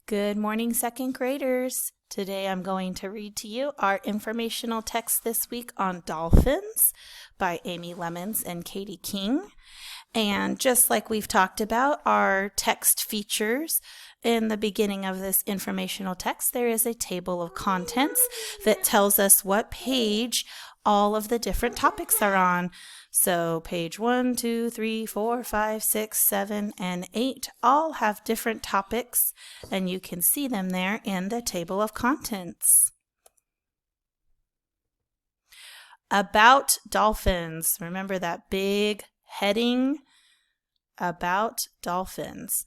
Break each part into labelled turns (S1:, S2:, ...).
S1: Good morning, second graders. Today I'm going to read to you our informational text this week on dolphins by Amy Lemons and Katie King. And just like we've talked about, our text features in the beginning of this informational text, there is a table of contents that tells us what page all of the different topics are on. So page 1, 2, 3, 4, 5, 6, 7, and 8 all have different topics, and you can see them there in the table of contents. About dolphins. Remember that big heading? About dolphins.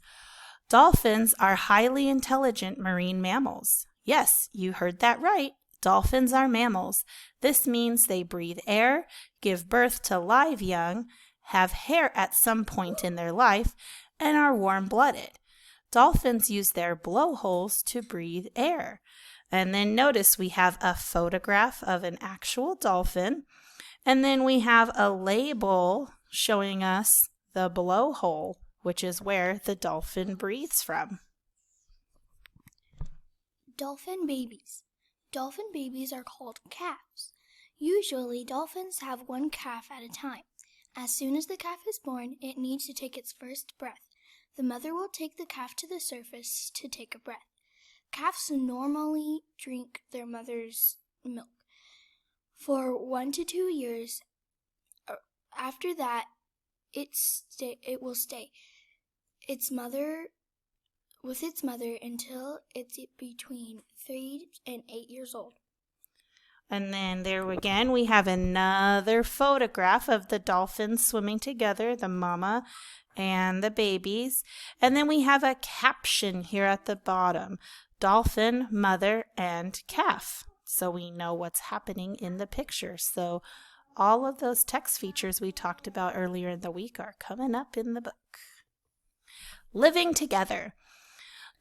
S1: Dolphins are highly intelligent marine mammals. Yes, you heard that right. Dolphins are mammals. This means they breathe air, give birth to live young, have hair at some point in their life, and are warm-blooded. Dolphins use their blowholes to breathe air. And then notice we have a photograph of an actual dolphin, and then we have a label showing us the blowhole, which is where the dolphin breathes from.
S2: Dolphin babies. Dolphin babies are called calves. Usually, dolphins have one calf at a time. As soon as the calf is born, it needs to take its first breath. The mother will take the calf to the surface to take a breath. Calves normally drink their mother's milk for 1 to 2 years. After that, it will stay with its mother until it's between 3 and 8 years old.
S1: And then there again, we have another photograph of the dolphins swimming together, the mama and the babies. And then we have a caption here at the bottom, dolphin, mother, and calf. So we know what's happening in the picture. So all of those text features we talked about earlier in the week are coming up in the book. Living together.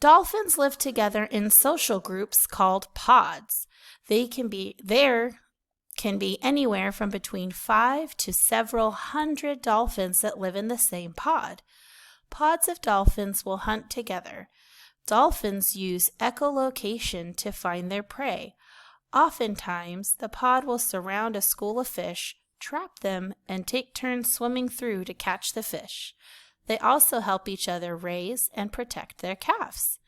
S1: Dolphins live together in social groups called pods. There can be anywhere from between 5 to several hundred dolphins that live in the same pod. Pods of dolphins will hunt together. Dolphins use echolocation to find their prey. Oftentimes, the pod will surround a school of fish, trap them, and take turns swimming through to catch the fish. They also help each other raise and protect their calves.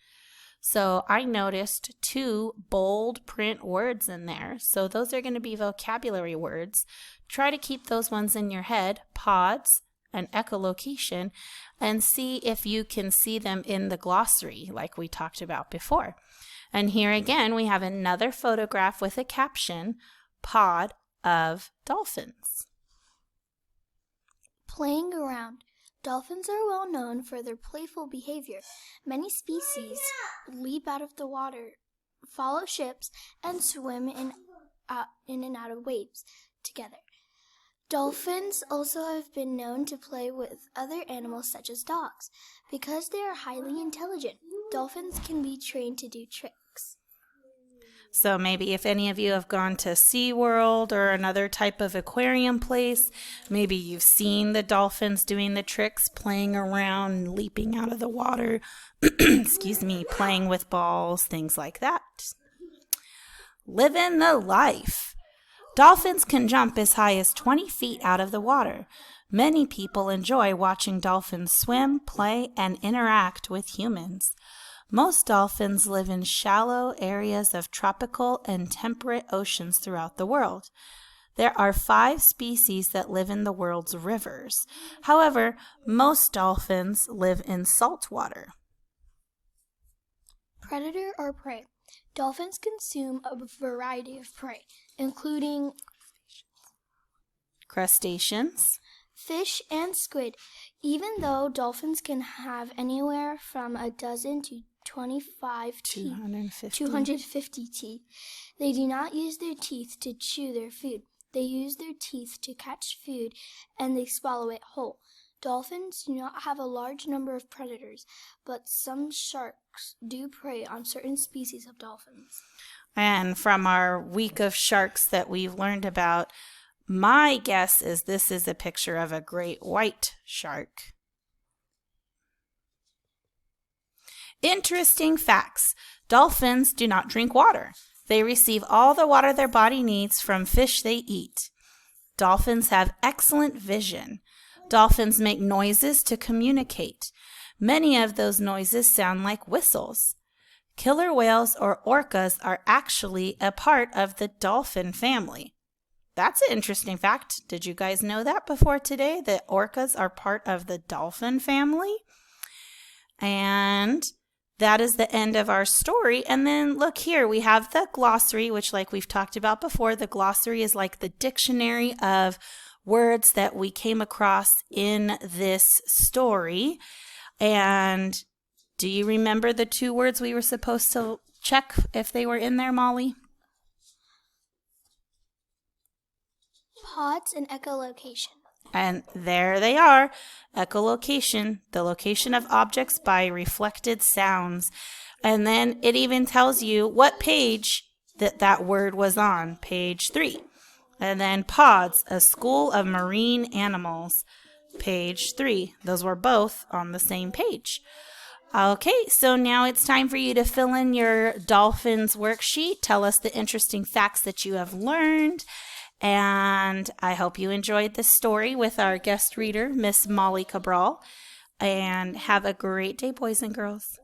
S1: So I noticed 2 bold print words in there. So those are going to be vocabulary words. Try to keep those ones in your head, pods and echolocation, and see if you can see them in the glossary like we talked about before. And here again, we have another photograph with a caption, pod of dolphins.
S2: Playing around. Dolphins are well known for their playful behavior. Many species leap out of the water, follow ships, and swim in and out of waves together. Dolphins also have been known to play with other animals such as dogs. Because they are highly intelligent, dolphins can be trained to do tricks.
S1: So maybe if any of you have gone to SeaWorld or another type of aquarium place, maybe you've seen the dolphins doing the tricks, playing around, leaping out of the water, playing with balls, things like that. Living the life. Dolphins can jump as high as 20 feet out of the water. Many people enjoy watching dolphins swim, play, and interact with humans. Most dolphins live in shallow areas of tropical and temperate oceans throughout the world. There are 5 species that live in the world's rivers. However, most dolphins live in salt water.
S2: Predator or prey. Dolphins consume a variety of prey, including
S1: Crustaceans,
S2: fish, and squid. Even though dolphins can have anywhere from a dozen to 25 teeth, 250 teeth, they do not use their teeth to chew their food. They use their teeth to catch food, and they swallow it whole. Dolphins do not have a large number of predators, but some sharks do prey on certain species of dolphins.
S1: And from our week of sharks that we've learned about, my guess is this is a picture of a great white shark. Interesting facts. Dolphins do not drink water. They receive all the water their body needs from fish they eat. Dolphins have excellent vision. Dolphins make noises to communicate. Many of those noises sound like whistles. Killer whales or orcas are actually a part of the dolphin family. That's an interesting fact. Did you guys know that before today, that orcas are part of the dolphin family? And that is the end of our story. And then look here, we have the glossary, which like we've talked about before, the glossary is like the dictionary of words that we came across in this story. And do you remember the 2 words we were supposed to check if they were in there, Molly?
S2: Pods and echolocation.
S1: And there they are. Echolocation, the location of objects by reflected sounds. And then it even tells you what page that word was on, page 3. And then pods, a school of marine animals, page 3. Those were both on the same page. Okay, so now it's time for you to fill in your Dolphins worksheet. Tell us the interesting facts that you have learned. And I hope you enjoyed this story with our guest reader, Miss Molly Cabral. And have a great day, boys and girls.